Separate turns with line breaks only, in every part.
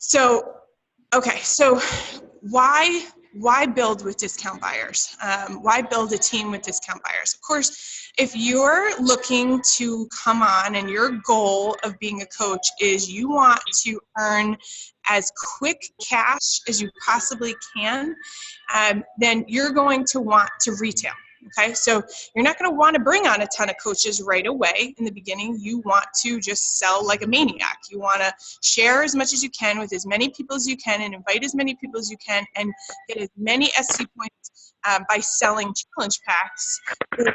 So, okay, so why build with discount buyers? Why build a team with discount buyers? Of course, if you're looking to come on and your goal of being a coach is you want to earn as quick cash as you possibly can, then you're going to want to retail. Okay, so you're not going to want to bring on a ton of coaches right away in the beginning. You want to just sell like a maniac. You want to share as much as you can with as many people as you can and invite as many people as you can and get as many SC points by selling challenge packs or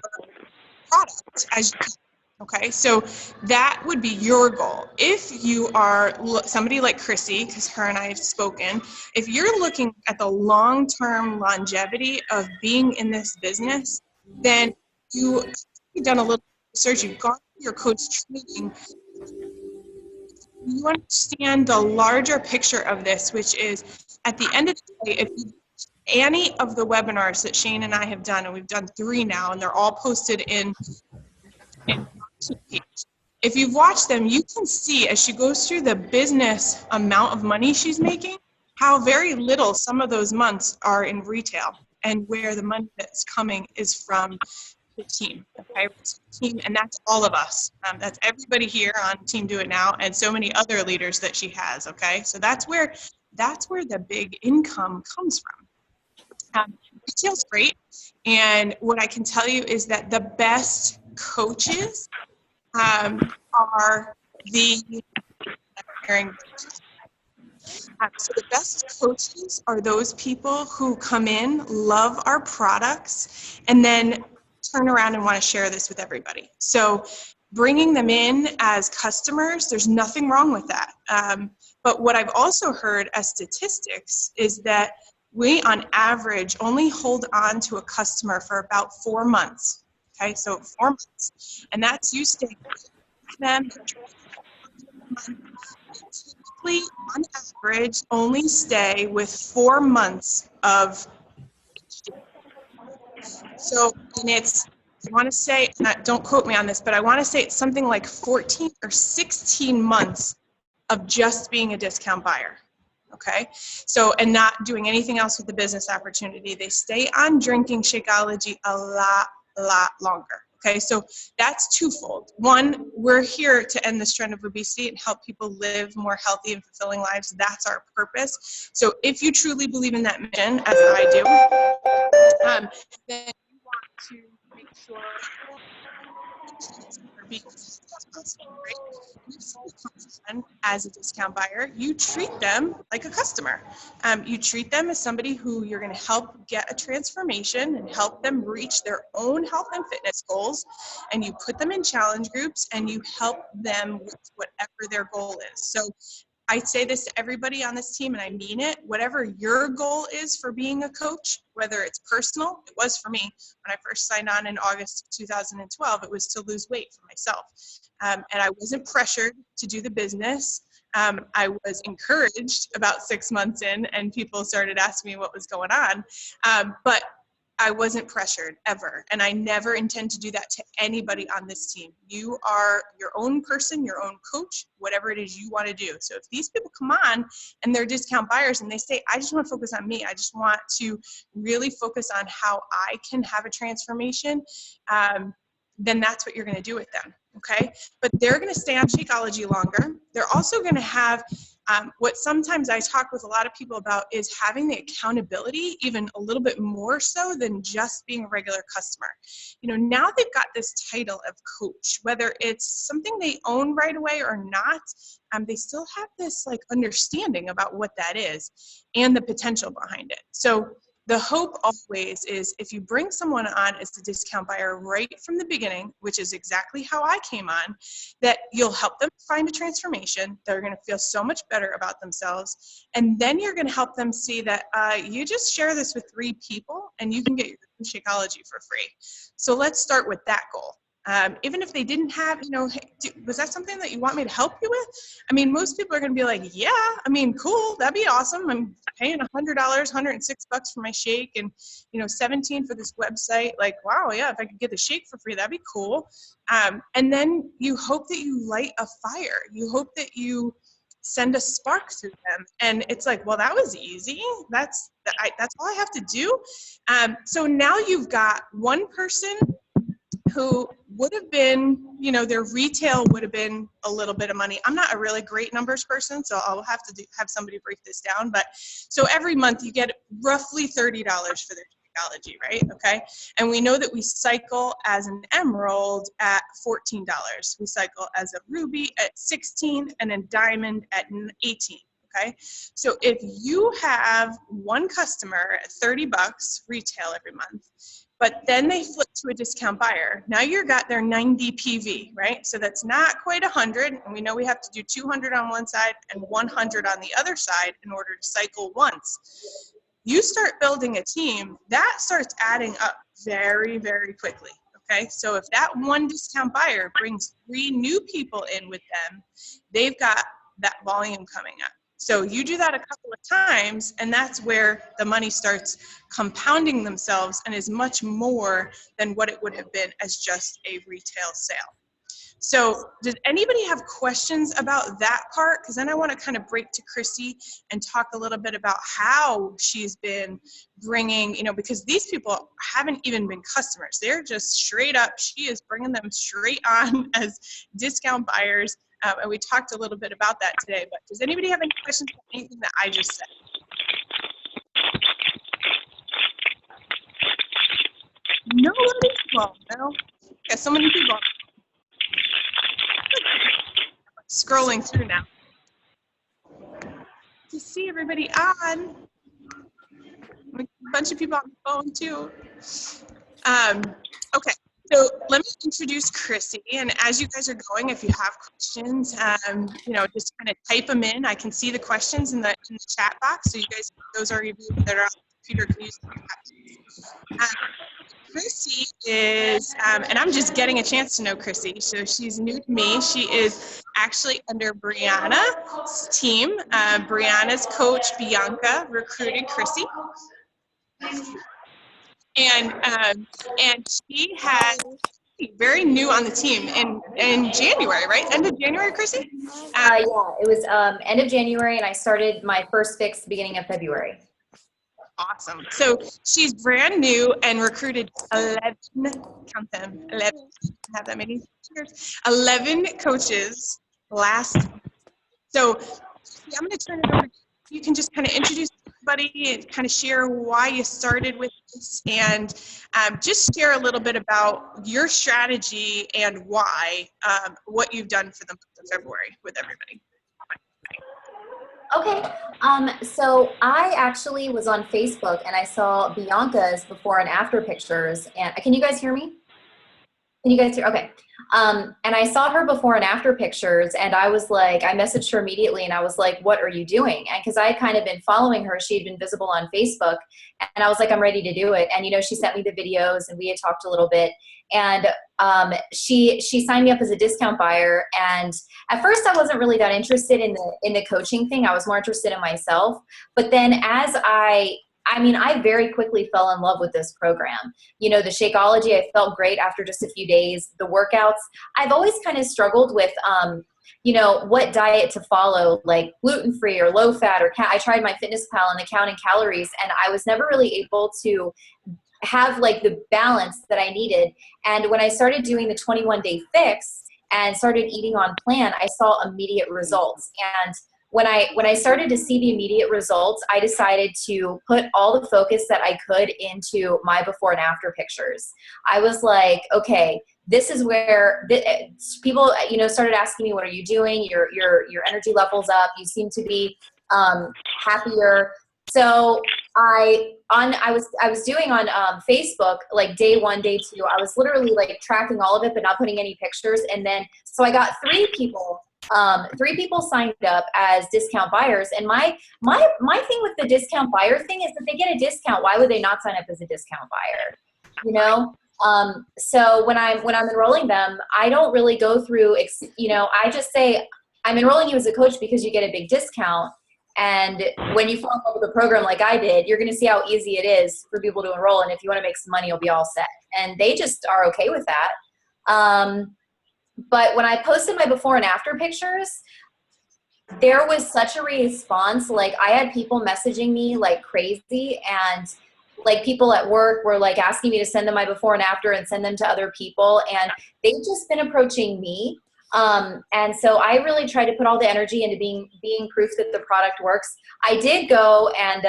product as you can. Okay, so that would be your goal. If you are somebody like Chrissy, because her and I have spoken, if you're looking at the long-term longevity of being in this business, then you've done a little research, you've gone through your coach training, you understand the larger picture of this, which is at the end of the day, if you any of the webinars that Shane and I have done, and we've done 3 now, and they're all posted in if you've watched them, you can see as she goes through the business amount of money she's making, how very little some of those months are in retail and where the money that's coming is from the team, okay? Team, and that's all of us. That's everybody here on Team Do It Now and so many other leaders that she has, okay? So that's where the big income comes from. Retail's great, and what I can tell you is that the best coaches are the so the best coaches are those people who come in, love our products, and then turn around and want to share this with everybody. So bringing them in as customers, there's nothing wrong with that. But what I've also heard as statistics is that we, on average, only hold on to a customer for about 4 months. Okay, so 4 months. And that's you staying with them. Typically, on average, only stay with 4 months of. So, and it's, I want to say, don't quote me on this, but I want to say it's something like 14 or 16 months of just being a discount buyer. Okay, so, and not doing anything else with the business opportunity. They stay on drinking Shakeology a lot longer. Okay, so that's twofold. One, we're here to end this trend of obesity and help people live more healthy and fulfilling lives. That's our purpose. So if you truly believe in that mission, as I do, then you want to make sure as a discount buyer, you treat them like a customer. You treat them as somebody who you're going to help get a transformation and help them reach their own health and fitness goals. And you put them in challenge groups and you help them with whatever their goal is. So I say this to everybody on this team, and I mean it. Whatever your goal is for being a coach, whether it's personal, it was for me when I first signed on in August of 2012, it was to lose weight for myself. And I wasn't pressured to do the business. I was encouraged about 6 months in, and people started asking me what was going on. But I wasn't pressured ever, and I never intend to do that to anybody on this team. You are your own person, your own coach, whatever it is you want to do. So if these people come on and they're discount buyers and they say, I just want to focus on me, I just want to really focus on how I can have a transformation, then that's what you're going to do with them, okay? But they're going to stay on Shakeology longer. They're also going to have what sometimes I talk with a lot of people about is having the accountability even a little bit more so than just being a regular customer. You know, now they've got this title of coach, whether it's something they own right away or not, they still have this like understanding about what that is and the potential behind it. So the hope always is if you bring someone on as a discount buyer right from the beginning, which is exactly how I came on, that you'll help them find a transformation. They're going to feel so much better about themselves. And then you're going to help them see that you just share this with 3 people and you can get your Shakeology for free. So let's start with that goal. Even if they didn't have, you know, hey, was that something that you want me to help you with? I mean, most people are going to be like, yeah, I mean, cool, that'd be awesome. I'm paying $100, $106 for my shake and, you know, $17 for this website. Like, wow, yeah, if I could get the shake for free, that'd be cool. And then you hope that you light a fire. You hope that you send a spark through them. And it's like, well, that was easy. That's all I have to do. So now you've got one person who would have been, their retail would have been a little bit of money. I'm not a really great numbers person, so I'll have to have somebody break this down. But so every month you get roughly $30 for their Shakeology, right? Okay. And we know that we cycle as an emerald at $14. We cycle as a ruby at 16 and a diamond at 18. Okay. So if you have one customer at 30 bucks retail every month, but then they flip to a discount buyer, now you've got their 90 PV, right? So that's not quite 100. And we know we have to do 200 on one side and 100 on the other side in order to cycle once. You start building a team, that starts adding up very, very quickly. Okay, so if that one discount buyer brings 3 new people in with them, they've got that volume coming up. So you do that a couple of times, and that's where the money starts compounding themselves and is much more than what it would have been as just a retail sale. So does anybody have questions about that part? Because then I want to kind of break to Chrissy and talk a little bit about how she's been bringing, because these people haven't even been customers. They're just straight up, she is bringing them straight on as discount buyers. And we talked a little bit about that today, but does anybody have any questions about anything that I just said? Nobody? Well, no. Yeah, so many people. Scrolling through now to see everybody on. A bunch of people on the phone too. Okay. So let me introduce Chrissy, and as you guys are going, if you have questions, just kind of type them in. I can see the questions in the chat box, so you guys, those are you that are on the computer, can use them. Chrissy is, and I'm just getting a chance to know Chrissy, so she's new to me. She is actually under Brianna's team. Brianna's coach, Bianca, recruited Chrissy. And she had very new on the team in January, right? End of January, Chrissy?
Yeah, it was end of January, and I started my first fix beginning of February.
Awesome. So she's brand new and recruited 11, count them, 11, have that many years, 11 coaches last. So I'm going to turn it over. You can just kind of introduce everybody and kind of share why you started with this, and just share a little bit about your strategy and why, what you've done for the month of February with everybody.
Okay, so I actually was on Facebook and I saw Bianca's before and after pictures. And can you guys hear me? Can you guys hear? Okay. And I saw her before and after pictures, and I was like, I messaged her immediately and I was like, what are you doing? And because I had kind of been following her, she had been visible on Facebook, and I was like, I'm ready to do it. And, she sent me the videos and we had talked a little bit, and she signed me up as a discount buyer. And at first I wasn't really that interested in the coaching thing. I was more interested in myself. But then as I very quickly fell in love with this program. The Shakeology, I felt great after just a few days. The workouts, I've always kind of struggled with, what diet to follow, like gluten-free or low-fat or I tried my MyFitnessPal and the counting calories, and I was never really able to have like the balance that I needed. And when I started doing the 21-day fix and started eating on plan, I saw immediate results. And when I started to see the immediate results, I decided to put all the focus that I could into my before and after pictures. I was like, okay, this is where people, started asking me, what are you doing? Your energy level's up. You seem to be happier. So I was doing on Facebook, like day 1, day 2, I was literally like tracking all of it, but not putting any pictures. And then, so I got 3 people signed up as discount buyers. And my thing with the discount buyer thing is that they get a discount. Why would they not sign up as a discount buyer? So when I'm enrolling them, I don't really go through, I just say, I'm enrolling you as a coach because you get a big discount. And when you fall in love with the program like I did, you're going to see how easy it is for people to enroll. And if you want to make some money, you'll be all set. And they just are okay with that. But when I posted my before and after pictures, there was such a response. Like I had people messaging me like crazy, and like people at work were like asking me to send them my before and after and send them to other people. And they've just been approaching me. And so I really tried to put all the energy into being proof that the product works. I did go and,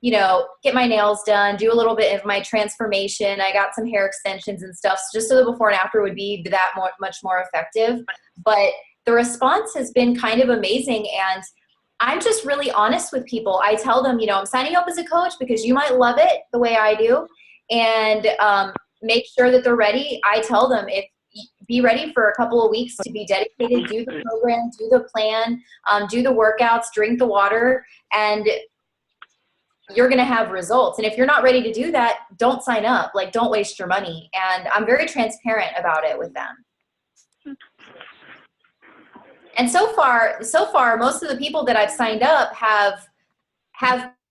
you know, get my nails done, do a little bit of my transformation. I got some hair extensions and stuff, just so the before and after would be that much more effective. But the response has been kind of amazing. And I'm just really honest with people. I tell them, you know, I'm signing up as a coach because you might love it the way I do, and make sure that they're ready. I tell them, if be ready for a couple of weeks to be dedicated, do the program, do the plan, do the workouts, drink the water, and you're going to have results. And if you're not ready to do that, don't sign up. Like, don't waste your money. And I'm very transparent about it with them. And so far, most of the people that I've signed up have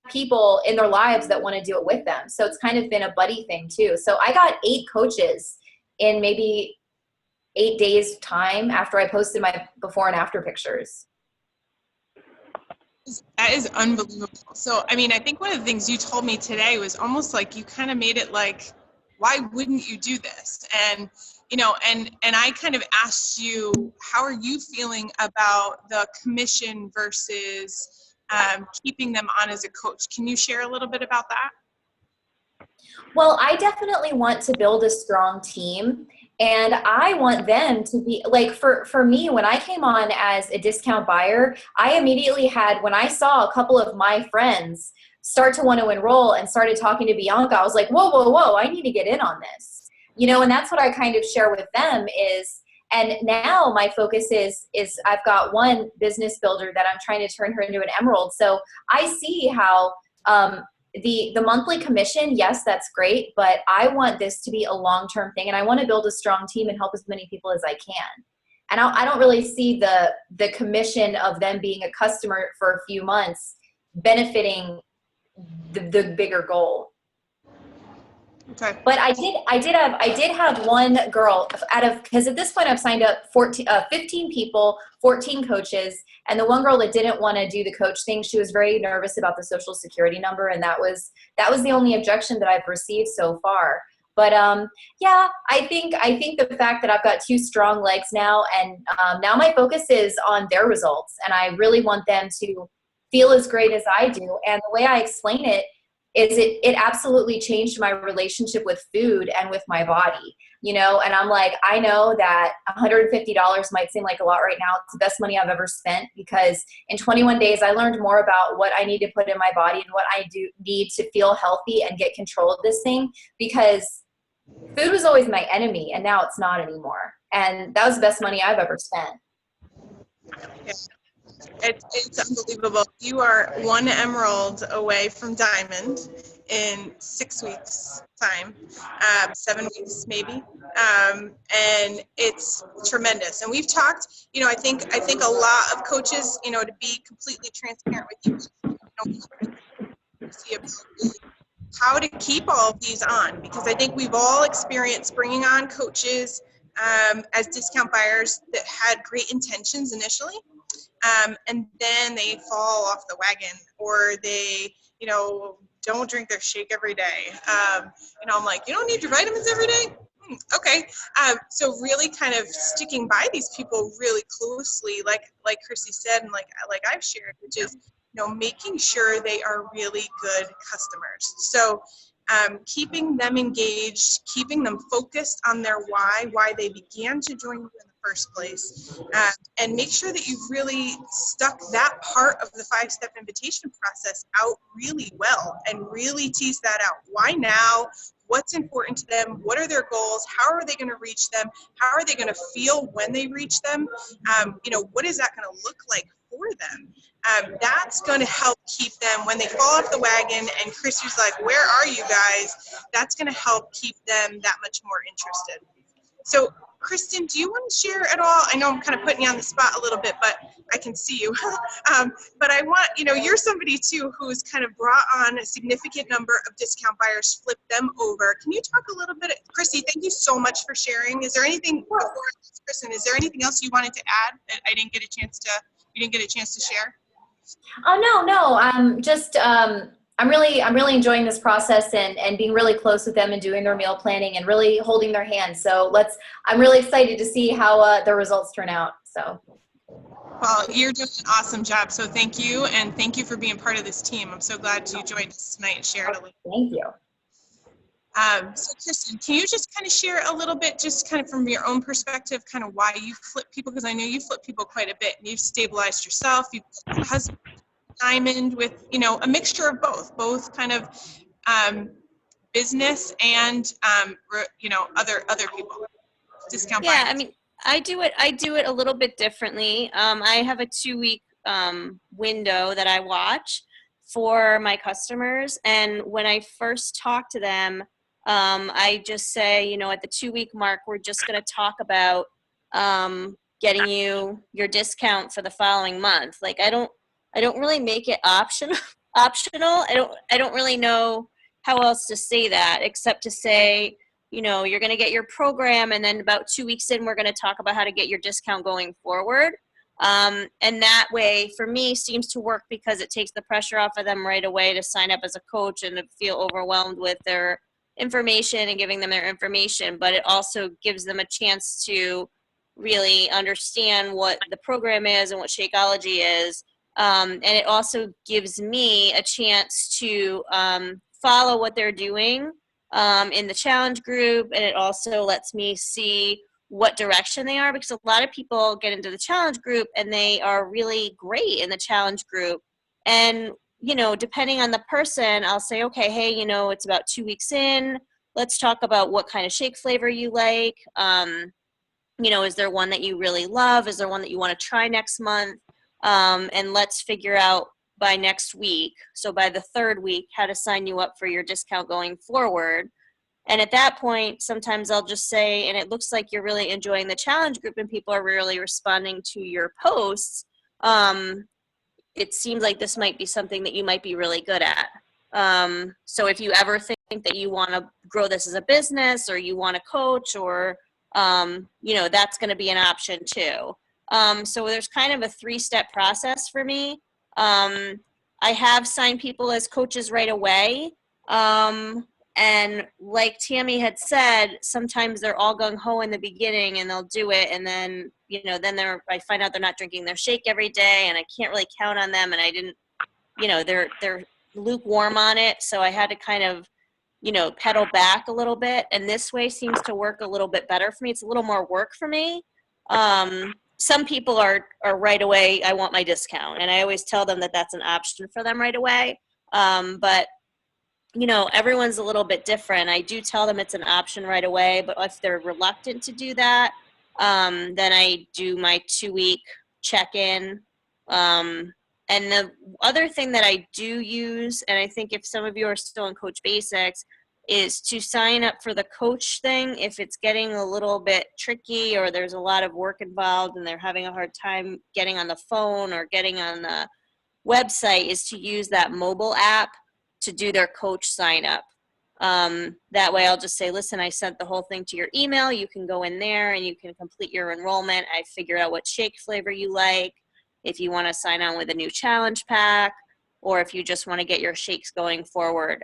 people in their lives that want to do it with them. So it's kind of been a buddy thing too. So I got 8 coaches in maybe 8 days time after I posted my before and after pictures.
That is unbelievable. So, I mean, I think one of the things you told me today was almost like you kind of made it like, why wouldn't you do this? And, you know, and I kind of asked you, how are you feeling about the commission versus keeping them on as a coach? Can you share a little bit about that?
Well, I definitely want to build a strong team. And I want them to be like, for me, when I came on as a discount buyer, I immediately had, when I saw a couple of my friends start to want to enroll and started talking to Bianca, I was like, whoa, whoa, whoa, I need to get in on this. You know, and that's what I kind of share with them is, and now my focus is I've got one business builder that I'm trying to turn her into an emerald. So I see how, the monthly commission, yes, that's great, but I want this to be a long-term thing, and I want to build a strong team and help as many people as I can. And I don't really see the commission of them being a customer for a few months benefiting the bigger goal.
Okay.
But I did have one girl out of, because at this point I've signed up 15 people, 14 coaches, and the one girl that didn't want to do the coach thing, she was very nervous about the social security number, and that was the only objection that I've received so far. But yeah, I think the fact that I've got 2 strong legs now, and now my focus is on their results, and I really want them to feel as great as I do. And the way I explain it is it absolutely changed my relationship with food and with my body, you know. And I'm like, I know that $150 might seem like a lot right now. It's the best money I've ever spent, because in 21 days I learned more about what I need to put in my body and what I need to feel healthy and get control of this thing, because food was always my enemy and now it's not anymore. And that was the best money I've ever spent.
Yeah. It's unbelievable. You are 1 emerald away from diamond in 6 weeks time, 7 weeks maybe, and it's tremendous. And we've talked, you know, I think a lot of coaches, you know, to be completely transparent with you, see how to keep all of these on, because I think we've all experienced bringing on coaches as discount buyers that had great intentions initially. And then they fall off the wagon, or they, you know, don't drink their shake every day. You know, I'm like, you don't need your vitamins every day? Okay. So really kind of sticking by these people really closely, like Chrissy said, and like I've shared, which is, you know, making sure they are really good customers. So keeping them engaged, keeping them focused on their why they began to join you in the first place, and make sure that you've really stuck that part of the 5-step invitation process out really well, and really tease that out. Why now? What's important to them? What are their goals? How are they going to reach them? How are they going to feel when they reach them? You know, what is that going to look like for them? That's going to help keep them when they fall off the wagon and Chrissy's like, where are you guys? That's going to help keep them that much more interested. So Kristen, do you want to share at all? I know I'm kind of putting you on the spot a little bit, but I can see you. But I want, you know, you're somebody too who's kind of brought on a significant number of discount buyers, flip them over. Can you talk a little bit? Chrissy, thank you so much for sharing. Is there anything, before Kristen, is there anything else you wanted to add that I didn't get a chance to you didn't get a chance to share?
Oh, no. I'm really enjoying this process and being really close with them and doing their meal planning and really holding their hand. So I'm really excited to see how the results turn out. So.
Well, you're doing an awesome job. So thank you. And thank you for being part of this team. I'm so glad you joined us tonight and shared a little.
Thank you.
So Kristen, can you just kind of share a little bit, just kind of from your own perspective, kind of why you flip people? Because I know you flip people quite a bit. And you've stabilized yourself. You've put your husband diamond with, you know, a mixture of both kind of business and, you know, other people. Discount
Yeah,
buyers.
I mean, I do it a little bit differently. I have a 2-week window that I watch for my customers. And when I first talk to them, I just say, you know, at the 2-week mark, we're just going to talk about getting you your discount for the following month. Like, I don't really make it optional. I don't really know how else to say that except to say, you know, you're going to get your program, and then about 2 weeks in, we're going to talk about how to get your discount going forward. And that way, for me, seems to work because it takes the pressure off of them right away to sign up as a coach and to feel overwhelmed with their information and giving them their information. But it also gives them a chance to really understand what the program is and what Shakeology is. And it also gives me a chance to follow what they're doing in the challenge group, and it also lets me see what direction they are, because a lot of people get into the challenge group and they are really great in the challenge group, and you know, depending on the person, I'll say, okay, hey, you know, it's about 2 weeks in, let's talk about what kind of shake flavor you like. You know, is there one that you really love? Is there one that you want to try next month? And let's figure out by next week, so by the 3rd week, how to sign you up for your discount going forward. And at that point, sometimes I'll just say, and it looks like you're really enjoying the challenge group and people are really responding to your posts, it seems like this might be something that you might be really good at. So if you ever think that you want to grow this as a business, or you want to coach, or you know, that's going to be an option too. So there's kind of a 3-step process for me. I have signed people as coaches right away. And like Tammy had said, sometimes they're all gung-ho in the beginning and they'll do it. And then, you know, I find out they're not drinking their shake every day and I can't really count on them. And I didn't, you know, they're lukewarm on it. So I had to kind of, you know, pedal back a little bit. And this way seems to work a little bit better for me. It's a little more work for me. Some people are right away, I want my discount. And I always tell them that that's an option for them right away. But, you know, everyone's a little bit different. I do tell them it's an option right away. But if they're reluctant to do that, then I do my 2-week check-in. And the other thing that I do use, and I think if some of you are still in Coach Basics, is to sign up for the coach thing if it's getting a little bit tricky or there's a lot of work involved and they're having a hard time getting on the phone or getting on the website, is to use that mobile app to do their coach sign up. That way I'll just say, listen, I sent the whole thing to your email. You can go in there and you can complete your enrollment. I figured out what shake flavor you like, if you want to sign on with a new challenge pack, or if you just want to get your shakes going forward.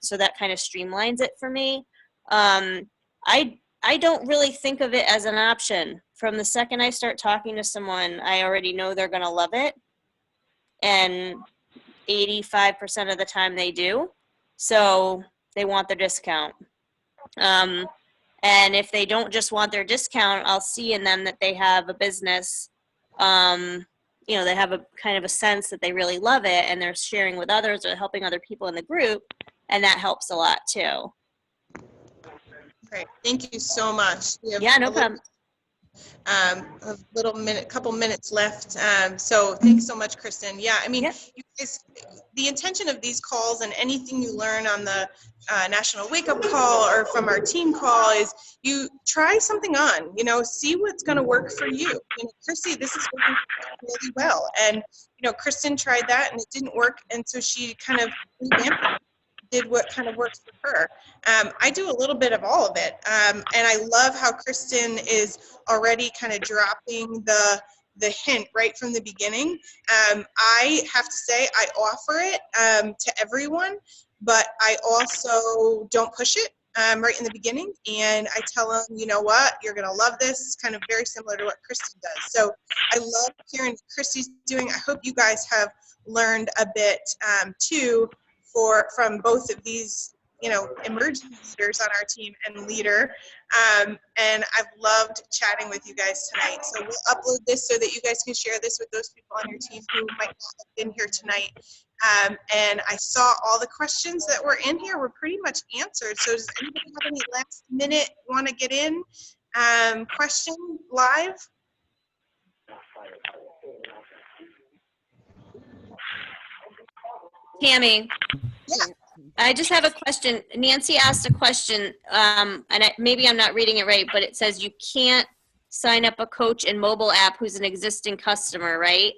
So that kind of streamlines it for me. I don't really think of it as an option. From the second I start talking to someone, I already know they're going to love it. And 85% of the time they do. So they want their discount. And if they don't just want their discount, I'll see in them that they have a business. You know, they have a kind of a sense that they really love it and they're sharing with others or helping other people in the group. And that helps a lot too.
Great. Thank you so much.
Yeah, no problem.
A couple minutes left. So thanks so much, Kristen. Yeah, I mean, you guys, the intention of these calls and anything you learn on the National Wake Up Call or from our team call is you try something on, you know, see what's going to work for you. You know, Chrissy, this is working really well. And, you know, Kristen tried that and it didn't work. And so she kind of revamped it, did what kind of works for her. I do a little bit of all of it. And I love how Kristen is already kind of dropping the, the hint right from the beginning. I have to say I offer it to everyone, but I also don't push it right in the beginning. And I tell them, you know what, you're going to love this. It's kind of very similar to what Christy does. So I love hearing what Christy's doing. I hope you guys have learned a bit too from both of these, you know, emerging leaders on our team and leader. And I've loved chatting with you guys tonight. So we'll upload this so that you guys can share this with those people on your team who might not have been here tonight. And I saw all the questions that were in here were pretty much answered. So does anybody have any last minute want to get in question live?
Tammy.
Yeah.
I just have a question. Nancy asked a question, and maybe I'm not reading it right, but it says you can't sign up a coach in mobile app who's an existing customer, right?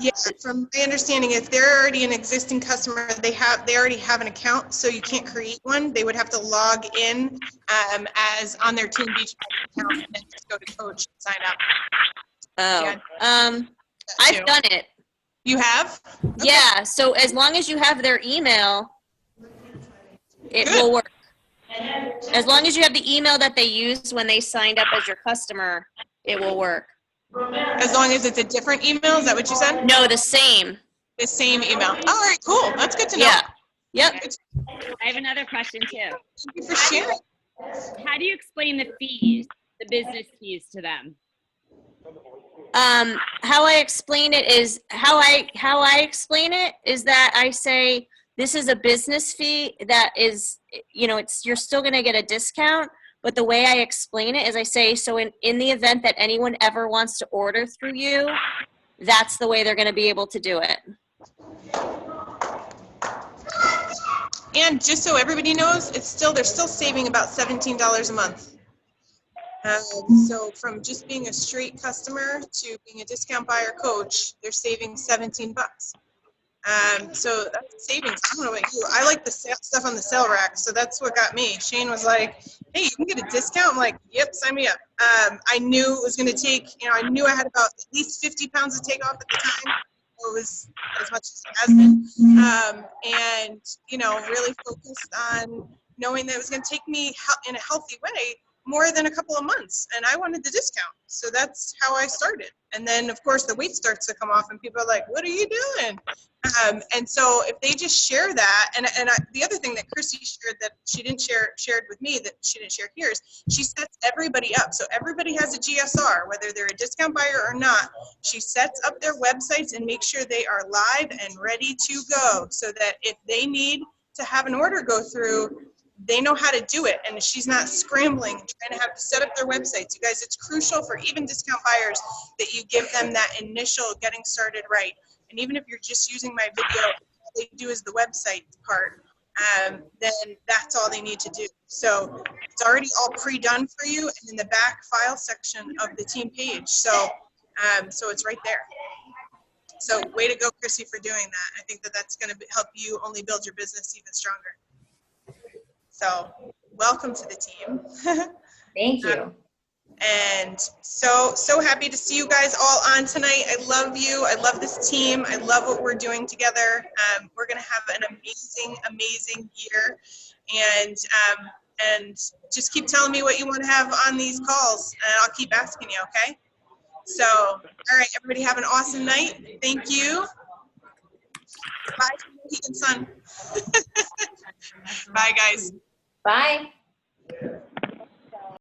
Yeah, from my understanding, if they're already an existing customer, they already have an account, so you can't create one. They would have to log in as on their Team Beach account and then just go to coach and sign up.
Oh,
Yeah.
I've done it.
You have? Okay.
Yeah, so as long as you have their email, it will work. As long as you have the email that they used when they signed up as your customer, it will work.
As long as it's a different email, is that what you said?
No, the same.
The same email. All right, cool. That's good to know.
Yeah. Yep.
I have another question too.
Thank you for sharing.
How do you explain the fees, the business fees to them?
How I explain it is that I say this is a business fee that is, you know, you're still going to get a discount, but the way I explain it is I say, so in the event that anyone ever wants to order through you, that's the way they're going to be able to do it.
And just so everybody knows, they're still saving about $17 a month. So from just being a straight customer to being a discount buyer coach, they're saving 17 bucks. So that's savings. I don't know about you. I like the stuff on the sale rack, so that's what got me. Shane was like, hey, you can get a discount. I'm like, yep, sign me up. I knew it was going to take, I knew I had about at least 50 pounds to take off at the time. It was as much as it has been. And, really focused on knowing that it was going to take me in a healthy way more than a couple of months, and I wanted the discount. So that's how I started. And then of course the weight starts to come off and people are like, what are you doing? And so if they just share that, the other thing that Christy shared that she didn't shared with me that she didn't share here is she sets everybody up. So everybody has a GSR, whether they're a discount buyer or not. She sets up their websites and makes sure they are live and ready to go so that if they need to have an order go through, they know how to do it, and she's not scrambling trying to have to set up their websites. You guys, it's crucial for even discount buyers that you give them that initial getting started right. And even if you're just using my video, all they do is the website part, then that's all they need to do. So it's already all pre-done for you and in the back file section of the team page. So it's right there. So way to go, Chrissy, for doing that. I think that's going to help you only build your business even stronger. So welcome to the team.
Thank you.
And so happy to see you guys all on tonight. I love you. I love this team. I love what we're doing together. We're going to have an amazing year. And just keep telling me what you want to have on these calls, and I'll keep asking you, okay? So, all right, everybody have an awesome night. Thank you. Bye from the heat and sun. Bye, guys.
Bye.